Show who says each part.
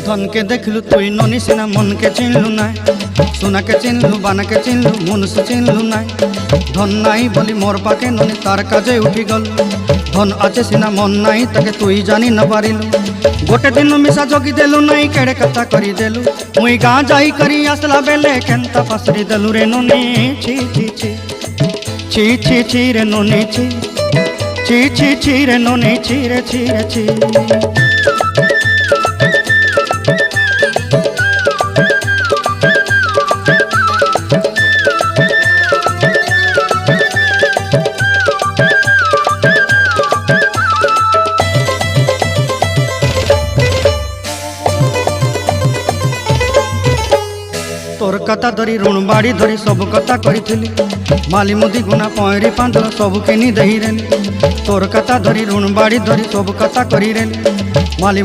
Speaker 1: धन के देखलु तुई ननी सिना मन के चिन्हलु ना सोना के चिन्हलु बाना के चिन्हलु मनुष्य चिन्हलु ना धन नाई बोली मोर पाके ननी तार काजे उठी गल धन आचे सिना मन नाई ताके तुई जानी न पारिलु गोटे दिन मिसा जगी देलु नाई केड़े कथा करी देलु मुई गाँ जाई करी आसला बेले केंता फासरी देलु रे ननी छी छी छी छी छी छी रे ननी छी छी छी छी रे ननी छी रे छी रे छी। तोर कथा धरी ऋण बाड़ी धरी सब कथा करी माली मुदी गुना पहरी पांदर सब किनी दही रेली तोर कथा धरी ऋण बाड़ी धरी सब कथा करी रेली माली